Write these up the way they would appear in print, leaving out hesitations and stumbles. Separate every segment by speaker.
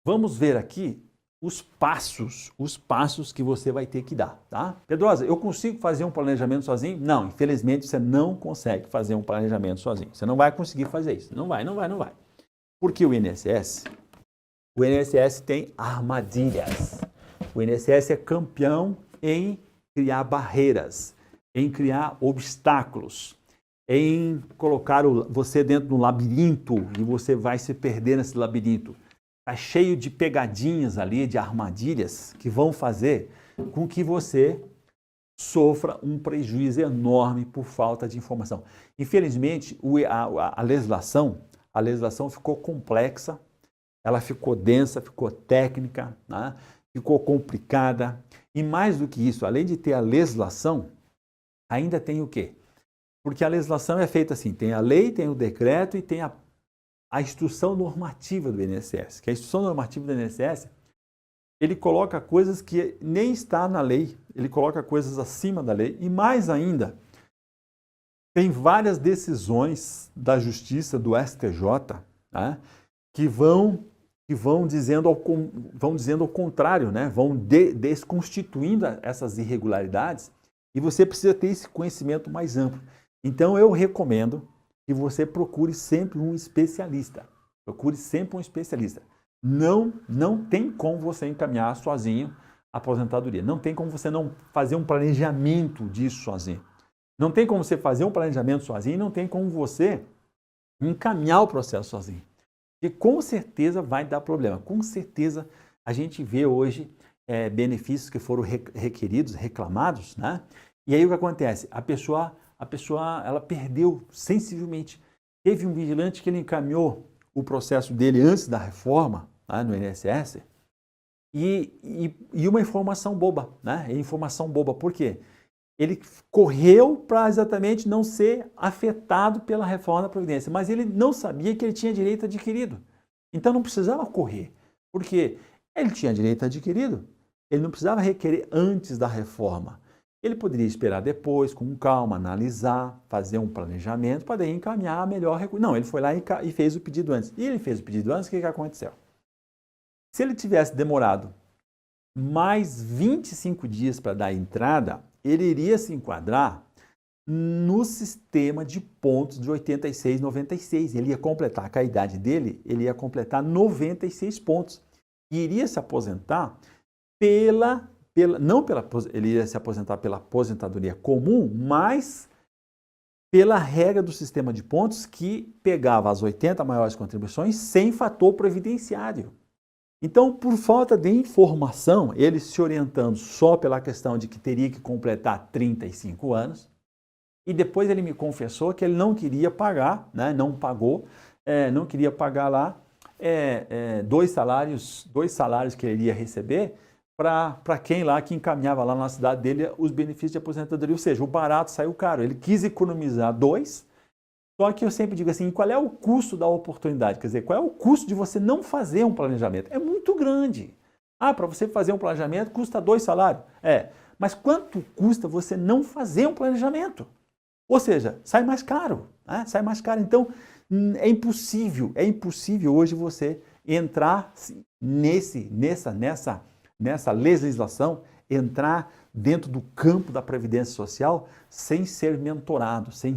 Speaker 1: Vamos ver aqui os passos que você vai ter que dar, tá? Pedrosa, eu consigo fazer um planejamento sozinho? Não, infelizmente você não consegue fazer um planejamento sozinho. Você não vai conseguir fazer isso. Não vai. Porque o INSS tem armadilhas. O INSS é campeão em criar barreiras, em criar obstáculos, em colocar você dentro de um labirinto e você vai se perder nesse labirinto. Está cheio de pegadinhas ali, de armadilhas que vão fazer com que você sofra um prejuízo enorme por falta de informação. Infelizmente, a legislação ficou complexa, ela ficou densa, ficou técnica, né? Ficou complicada. E mais do que isso, além de ter a legislação, ainda tem o quê? Porque a legislação é feita assim, tem a lei, tem o decreto e tem a instrução normativa do INSS. Que a instrução normativa do INSS, ele coloca coisas que nem está na lei, ele coloca coisas acima da lei. E mais ainda, tem várias decisões da Justiça, do STJ, né, que vão dizendo ao contrário, né? Vão desconstituindo essas irregularidades e você precisa ter esse conhecimento mais amplo. Então, eu recomendo que você procure sempre um especialista. Procure sempre um especialista. Não tem como você encaminhar sozinho a aposentadoria. Não tem como você não fazer um planejamento disso sozinho. Não tem como você fazer um planejamento sozinho e não tem como você encaminhar o processo sozinho. Porque com certeza vai dar problema. Com certeza a gente vê hoje benefícios que foram requeridos, reclamados, né? E aí o que acontece? A pessoa ela perdeu sensivelmente. Teve um vigilante que ele encaminhou o processo dele antes da reforma, né, no INSS, e uma informação boba, né? Informação boba, por quê? Ele correu para exatamente não ser afetado pela reforma da Previdência, mas ele não sabia que ele tinha direito adquirido. Então não precisava correr, porque ele tinha direito adquirido, ele não precisava requerer antes da reforma. Ele poderia esperar depois, com calma, analisar, fazer um planejamento para daí encaminhar a melhor recurso. Não, ele foi lá e fez o pedido antes. E ele fez o pedido antes, o que aconteceu? Se ele tivesse demorado mais 25 dias para dar a entrada, ele iria se enquadrar no sistema de pontos de 86, 96. Ele ia completar, com a idade dele, ele ia completar 96 pontos. E iria se aposentar ele ia se aposentar pela aposentadoria comum, mas pela regra do sistema de pontos que pegava as 80 maiores contribuições sem fator previdenciário. Então, por falta de informação, ele se orientando só pela questão de que teria que completar 35 anos, e depois ele me confessou que ele não queria pagar, né, não pagou, não queria pagar lá dois salários que ele iria receber para quem lá que encaminhava lá na cidade dele os benefícios de aposentadoria, ou seja, o barato saiu caro. Ele quis economizar dois. Só que eu sempre digo assim, qual é o custo da oportunidade? Quer dizer, qual é o custo de você não fazer um planejamento? É muito grande. Para você fazer um planejamento custa 2 salários. Mas quanto custa você não fazer um planejamento? Ou seja, sai mais caro. Né? Sai mais caro. Então, é impossível hoje você entrar nessa legislação, entrar dentro do campo da Previdência Social sem ser mentorado, sem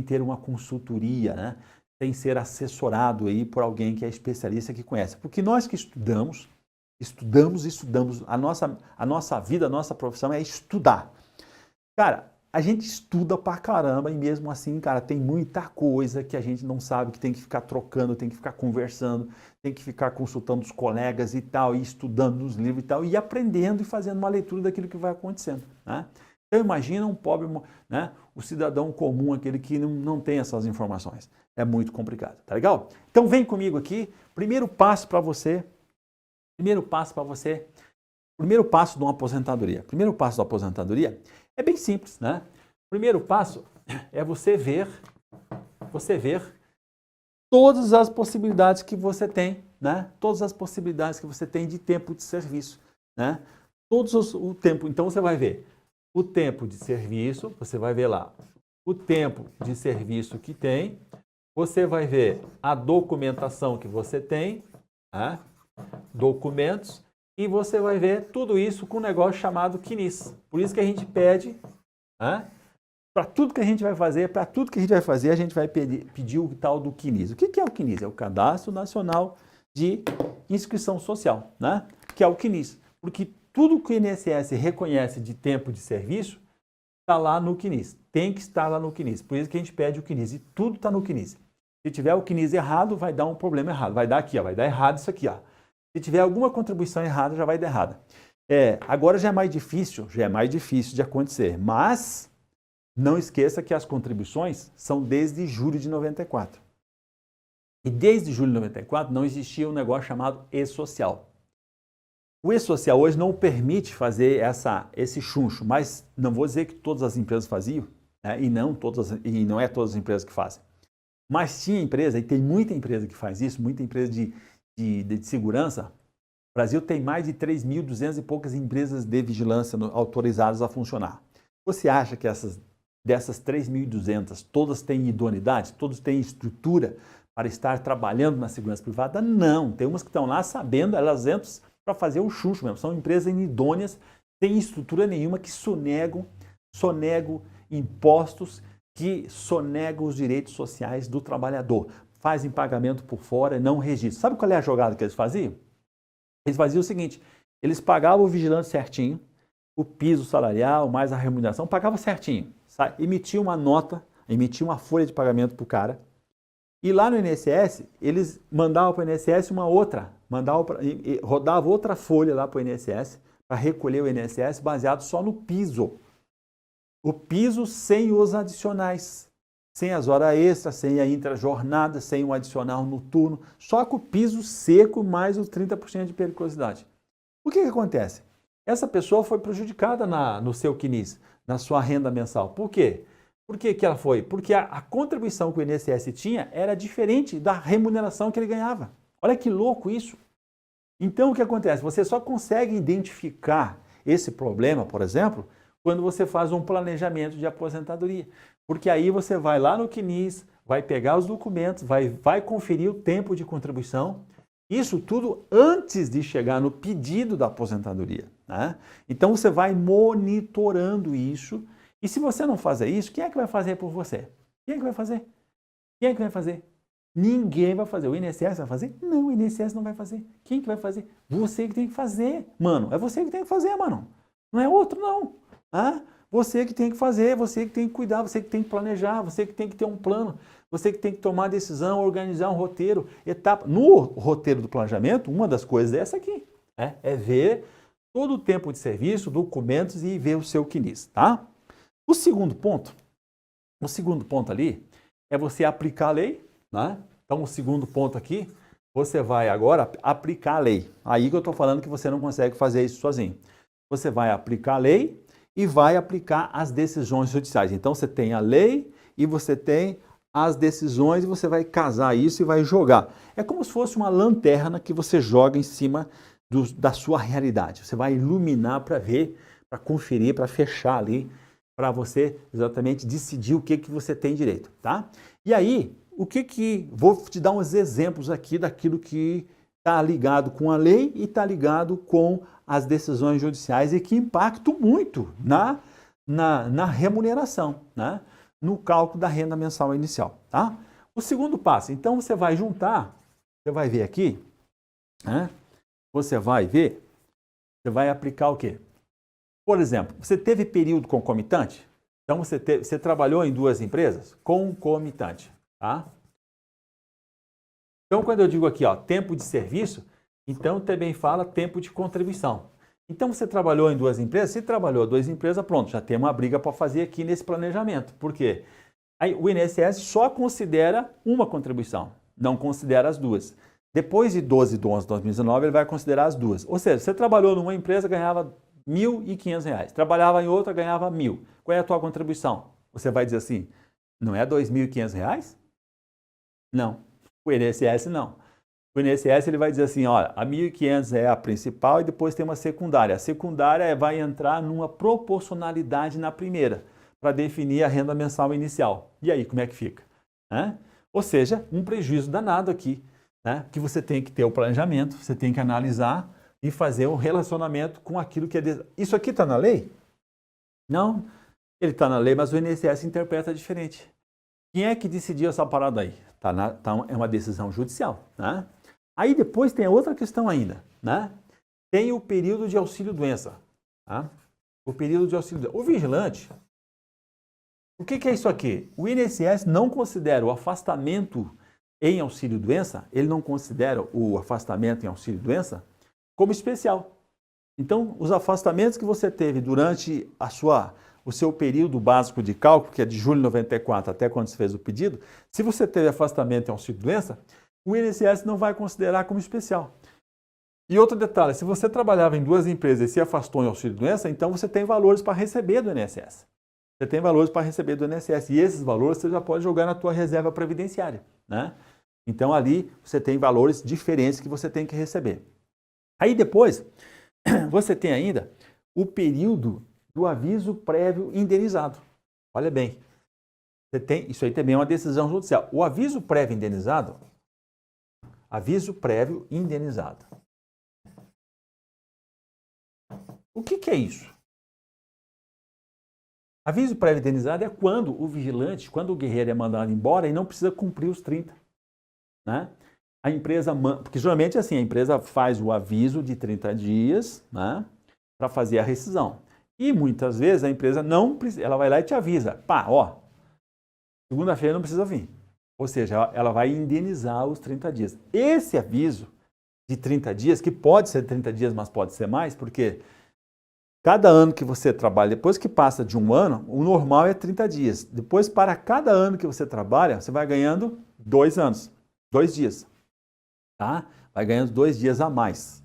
Speaker 1: ter uma consultoria, né? Sem ser assessorado aí por alguém que é especialista, que conhece. Porque nós que estudamos, a nossa vida, a nossa profissão é estudar. Cara, a gente estuda pra caramba e mesmo assim, cara, tem muita coisa que a gente não sabe, que tem que ficar trocando, tem que ficar conversando, tem que ficar consultando os colegas e tal, e estudando nos livros e tal, e aprendendo e fazendo uma leitura daquilo que vai acontecendo, né? Então imagina um pobre, né, o cidadão comum, aquele que não tem essas informações. É muito complicado, tá legal? Então vem comigo aqui, primeiro passo de uma aposentadoria. Primeiro passo da aposentadoria é bem simples, né? Primeiro passo é você ver todas as possibilidades que você tem, né? Todas as possibilidades que você tem de tempo de serviço, né? O tempo. Então você vai ver o tempo de serviço, você vai ver lá o tempo de serviço que tem, você vai ver a documentação que você tem, né? documentos, e você vai ver tudo isso com um negócio chamado CNIS. Por isso que a gente pede, para tudo que a gente vai fazer, a gente vai pedir o tal do CNIS. O que é o CNIS? É o Cadastro Nacional de Inscrição Social, né? Que é o CNIS. Porque tudo que o INSS reconhece de tempo de serviço está lá no CNIS. Tem que estar lá no CNIS. Por isso que a gente pede o CNIS. E tudo está no CNIS. Se tiver o CNIS errado, vai dar um problema errado. Vai dar aqui, ó, vai dar errado isso aqui. Ó. Se tiver alguma contribuição errada, já vai dar errada. Agora já é mais difícil de acontecer. Mas não esqueça que as contribuições são desde julho de 94. E desde julho de 94 não existia um negócio chamado E-Social. O E-Social hoje não permite fazer esse chuncho, mas não vou dizer que todas as empresas faziam, né? e não é todas as empresas que fazem. Mas tinha empresa, e tem muita empresa que faz isso, muita empresa de segurança. O Brasil tem mais de 3.200 e poucas empresas de vigilância autorizadas a funcionar. Você acha que dessas 3.200, todas têm idoneidade? Todas têm estrutura para estar trabalhando na segurança privada? Não, tem umas que estão lá sabendo, elas entram para fazer o chuncho mesmo. São empresas inidôneas, sem estrutura nenhuma, que sonegam impostos, que sonegam os direitos sociais do trabalhador. Fazem pagamento por fora, não registram. Sabe qual é a jogada que eles faziam? Eles faziam o seguinte, eles pagavam o vigilante certinho, o piso salarial, mais a remuneração, pagavam certinho. Emitia uma nota, emitia uma folha de pagamento para o cara. E lá no INSS, eles mandavam para o INSS uma outra, rodava outra folha lá para o INSS, para recolher o INSS baseado só no piso. O piso sem os adicionais, sem as horas extras, sem a intrajornada, sem o adicional noturno, só com o piso seco mais os 30% de periculosidade. O que acontece? Essa pessoa foi prejudicada no seu CNIS, na sua renda mensal. Por quê? Por que ela foi? Porque a contribuição que o INSS tinha era diferente da remuneração que ele ganhava. Olha que louco isso. Então, o que acontece? Você só consegue identificar esse problema, por exemplo, quando você faz um planejamento de aposentadoria. Porque aí você vai lá no CNIS, vai pegar os documentos, vai conferir o tempo de contribuição. Isso tudo antes de chegar no pedido da aposentadoria, né? Então, você vai monitorando isso. E se você não fazer isso, quem é que vai fazer por você? Quem é que vai fazer? Quem é que vai fazer? Ninguém vai fazer. O INSS vai fazer? Não, o INSS não vai fazer. Quem que vai fazer? Você que tem que fazer, mano. É você que tem que fazer, mano. Não é outro, não. Você que tem que fazer, você que tem que cuidar, você que tem que planejar, você que tem que ter um plano, você que tem que tomar decisão, organizar um roteiro, etapa. No roteiro do planejamento, uma das coisas é essa aqui. É ver todo o tempo de serviço, documentos e ver o seu CNIS, tá? O segundo ponto ali é você aplicar a lei, né? Então, o segundo ponto aqui, você vai agora aplicar a lei. Aí que eu estou falando que você não consegue fazer isso sozinho. Você vai aplicar a lei e vai aplicar as decisões judiciais. Então, você tem a lei e você tem as decisões e você vai casar isso e vai jogar. É como se fosse uma lanterna que você joga em cima da sua realidade. Você vai iluminar para ver, para conferir, para fechar ali, para você exatamente decidir o que você tem direito, tá? E aí, vou te dar uns exemplos aqui daquilo que está ligado com a lei e está ligado com as decisões judiciais e que impactam muito na remuneração, né? No cálculo da renda mensal inicial, tá? O segundo passo, então você vai juntar, você vai ver aqui, né? Você vai aplicar o quê? Por exemplo, você teve período concomitante? Então, você trabalhou em duas empresas? Concomitante, tá? Então, quando eu digo aqui, ó, tempo de serviço, então também fala tempo de contribuição. Então, você trabalhou em duas empresas? Se trabalhou em duas empresas, pronto, já tem uma briga para fazer aqui nesse planejamento. Por quê? Aí, o INSS só considera uma contribuição, não considera as duas. Depois de 12 de 11 de 2019, ele vai considerar as duas. Ou seja, você trabalhou numa empresa, ganhava R$ 1.500. Trabalhava em outra, ganhava 1.000. Qual é a tua contribuição? Você vai dizer assim, não é R$ 2.500? Não. O INSS não. O INSS ele vai dizer assim, olha, a 1.500 é a principal e depois tem uma secundária. A secundária vai entrar numa proporcionalidade na primeira, para definir a renda mensal inicial. E aí, como é que fica? Ou seja, um prejuízo danado aqui. né? Que você tem que ter o planejamento, você tem que analisar e fazer o relacionamento com aquilo que é... Isso aqui está na lei? Não, ele está na lei, mas o INSS interpreta diferente. Quem é que decidiu essa parada aí? É uma decisão judicial, né? Aí depois tem outra questão ainda, né? Tem o período de auxílio-doença, tá? O período de auxílio-doença. O vigilante, o que é isso aqui? O INSS não considera o afastamento em auxílio-doença, ele não considera o afastamento em auxílio-doença como especial. Então, os afastamentos que você teve durante o seu período básico de cálculo, que é de julho de 94 até quando você fez o pedido, se você teve afastamento em auxílio-doença, o INSS não vai considerar como especial. E outro detalhe, se você trabalhava em duas empresas e se afastou em auxílio-doença, então você tem valores para receber do INSS. Você tem valores para receber do INSS. E esses valores você já pode jogar na tua reserva previdenciária, né? Então ali você tem valores diferentes que você tem que receber. Aí depois, você tem ainda o período do aviso prévio indenizado. Olha bem, isso aí também é uma decisão judicial. O aviso prévio indenizado, o que é isso? Aviso prévio indenizado é quando o vigilante, quando o guerreiro é mandado embora e não precisa cumprir os 30, né? A empresa, porque geralmente assim, a empresa faz o aviso de 30 dias, né, para fazer a rescisão. E muitas vezes a empresa não precisa, ela vai lá e te avisa, pá, ó, segunda-feira não precisa vir. Ou seja, ela vai indenizar os 30 dias. Esse aviso de 30 dias, que pode ser 30 dias, mas pode ser mais, porque cada ano que você trabalha, depois que passa de um ano, o normal é 30 dias. Depois, para cada ano que você trabalha, você vai ganhando 2 anos, 2 dias. Tá? Vai ganhando 2 dias a mais.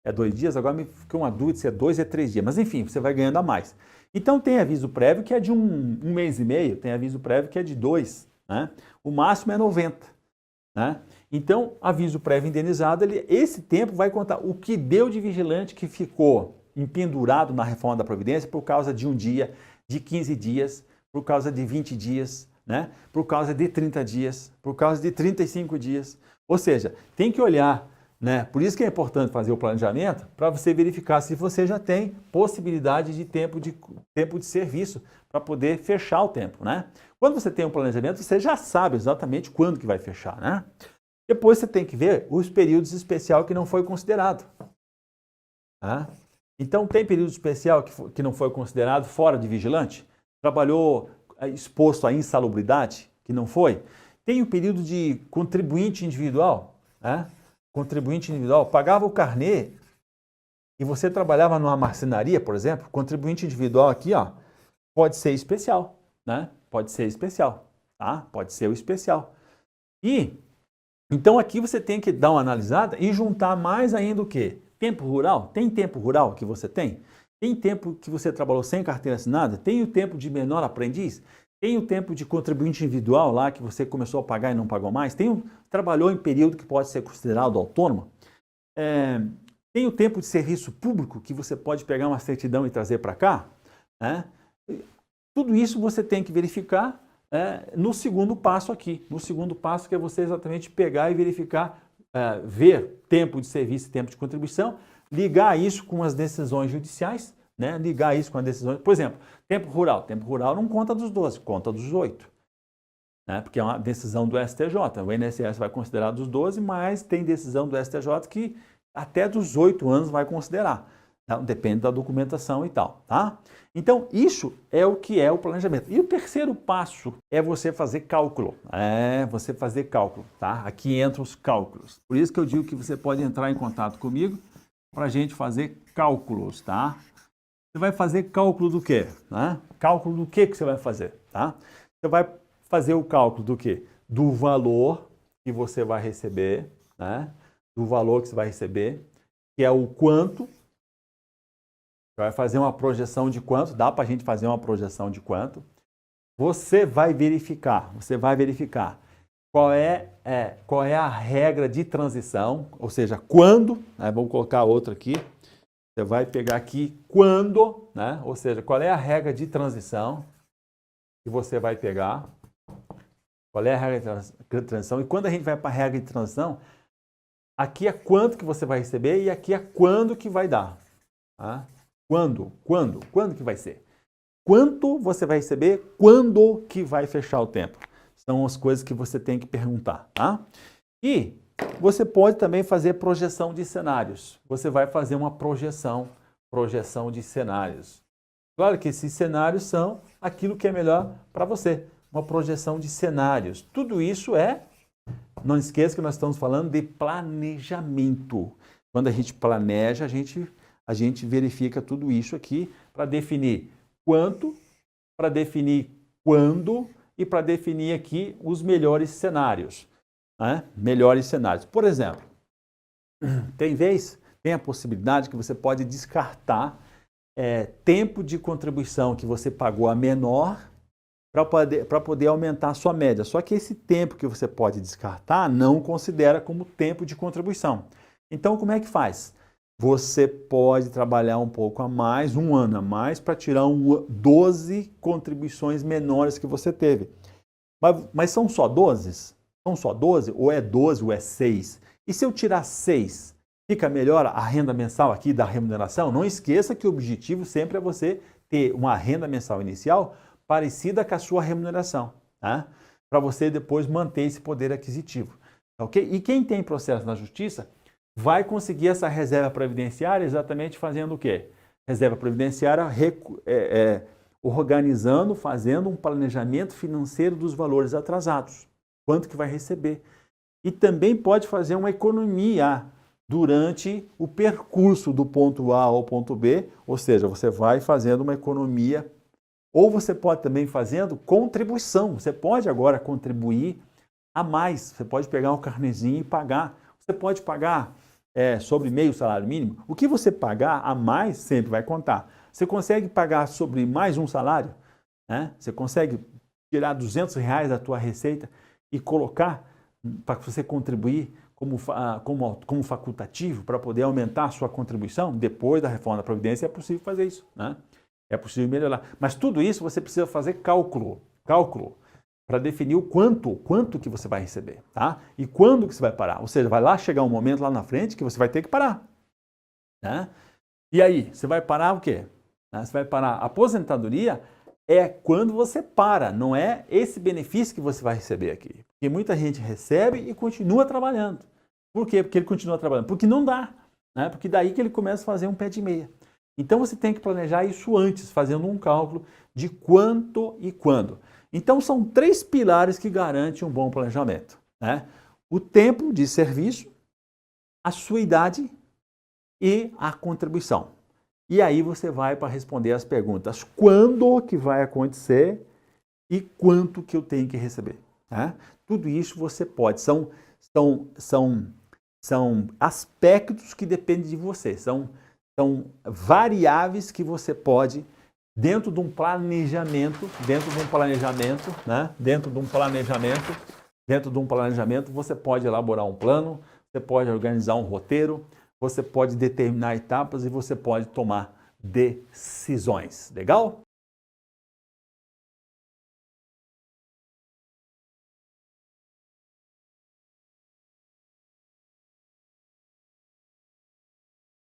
Speaker 1: É 2 dias? Agora me ficou uma dúvida se é 2 ou 3 dias. Mas enfim, você vai ganhando a mais. Então tem aviso prévio que é de um mês e meio, tem aviso prévio que é de 2. Né? O máximo é 90. Né? Então, aviso prévio indenizado, esse tempo vai contar o que deu de vigilante que ficou empendurado na reforma da Previdência por causa de um dia, de 15 dias, por causa de 20 dias, né? Por causa de 30 dias, por causa de 35 dias. Ou seja, tem que olhar, né? Por isso que é importante fazer o planejamento, para você verificar se você já tem possibilidade de tempo de serviço para poder fechar o tempo, né? Quando você tem um planejamento, você já sabe exatamente quando que vai fechar, né? Depois você tem que ver os períodos especiais que não foi considerado. Tá? Então, tem período especial que não foi considerado fora de vigilante? Trabalhou exposto à insalubridade, que não foi? Tem o período de contribuinte individual, né? Contribuinte individual, pagava o carnê e você trabalhava numa marcenaria, por exemplo, contribuinte individual aqui, ó, pode ser especial, né? Pode ser especial, tá? Pode ser o especial. E, então aqui você tem que dar uma analisada e juntar mais ainda o quê? Tempo rural? Tem tempo rural que você tem? Tem tempo que você trabalhou sem carteira assinada? Tem o tempo de menor aprendiz? Tem o tempo de contribuinte individual lá que você começou a pagar e não pagou mais? Trabalhou em período que pode ser considerado autônomo? Tem o tempo de serviço público que você pode pegar uma certidão e trazer para cá? Né? Tudo isso você tem que verificar no segundo passo aqui. No segundo passo que é você exatamente pegar e verificar, ver tempo de serviço e tempo de contribuição, ligar isso com as decisões judiciais, né? Ligar isso com as decisões... Por exemplo, tempo rural. Tempo rural não conta dos 12, conta dos 8. Né? Porque é uma decisão do STJ. O INSS vai considerar dos 12, mas tem decisão do STJ que até dos 8 anos vai considerar. Então, depende da documentação e tal, tá? Então, isso é o que é o planejamento. E o terceiro passo é você fazer cálculo. Você fazer cálculo, tá? Aqui entram os cálculos. Por isso que eu digo que você pode entrar em contato comigo para a gente fazer cálculos, tá? Você vai fazer cálculo do quê? Né? Cálculo do que você vai fazer, tá? Você vai fazer o cálculo do quê? Do valor que você vai receber, né? Do valor que você vai receber, que é o quanto. Vai fazer uma projeção de quanto, dá para a gente fazer uma projeção de quanto. Você vai verificar qual é a regra de transição, ou seja, quando, né, vamos colocar outra aqui, você vai pegar aqui quando, né, ou seja, qual é a regra de transição que você vai pegar, qual é a regra de transição, e quando a gente vai para a regra de transição, aqui é quanto que você vai receber e aqui é quando que vai dar. Tá? Quando que vai ser? Quanto você vai receber, quando que vai fechar o tempo? São as coisas que você tem que perguntar, tá? E você pode também fazer projeção de cenários. Você vai fazer uma projeção de cenários. Claro que esses cenários são aquilo que é melhor para você. Uma projeção de cenários. Tudo isso não esqueça que nós estamos falando de planejamento. Quando a gente planeja, a gente verifica tudo isso aqui para definir quanto, para definir quando e para definir aqui os melhores cenários. Né? Melhores cenários. Por exemplo, tem a possibilidade que você pode descartar tempo de contribuição que você pagou a menor para poder aumentar a sua média. Só que esse tempo que você pode descartar não considera como tempo de contribuição. Então, como é que faz? Você pode trabalhar um pouco a mais, um ano a mais, para tirar 12 contribuições menores que você teve. Mas são só 12? São só 12? Ou é 12 ou é 6? E se eu tirar 6, fica melhor a renda mensal aqui da remuneração? Não esqueça que o objetivo sempre é você ter uma renda mensal inicial parecida com a sua remuneração, tá? Para você depois manter esse poder aquisitivo. Ok? E quem tem processo na justiça vai conseguir essa reserva previdenciária exatamente fazendo o quê? Reserva previdenciária organizando, fazendo um planejamento financeiro dos valores atrasados. Quanto que vai receber. E também pode fazer uma economia durante o percurso do ponto A ao ponto B, ou seja, você vai fazendo uma economia. Ou você pode também fazendo contribuição. Você pode agora contribuir a mais. Você pode pegar um carnezinho e pagar. Você pode pagar sobre meio salário mínimo. O que você pagar a mais sempre vai contar. Você consegue pagar sobre mais um salário? Né? Você consegue tirar R$200 da tua receita e colocar para você contribuir como facultativo para poder aumentar a sua contribuição? Depois da reforma da Previdência é possível fazer isso, né? É possível melhorar. Mas tudo isso você precisa fazer cálculo para definir o quanto que você vai receber, tá? E quando que você vai parar. Ou seja, vai lá chegar um momento lá na frente que você vai ter que parar, né? E aí, você vai parar o quê? Você vai parar. A aposentadoria é quando você para, não é esse benefício que você vai receber aqui. Porque muita gente recebe e continua trabalhando. Por quê? Porque ele continua trabalhando. Porque não dá, né? Porque daí que ele começa a fazer um pé de meia. Então, você tem que planejar isso antes, fazendo um cálculo de quanto e quando. Então, são 3 pilares que garantem um bom planejamento, né? O tempo de serviço, a sua idade e a contribuição. E aí você vai para responder as perguntas. Quando que vai acontecer e quanto que eu tenho que receber, né? Tudo isso você pode. São aspectos que dependem de você. São variáveis que você pode, dentro de um planejamento, né? Dentro de um planejamento, você pode elaborar um plano, você pode organizar um roteiro, você pode determinar etapas e você pode tomar decisões. Legal?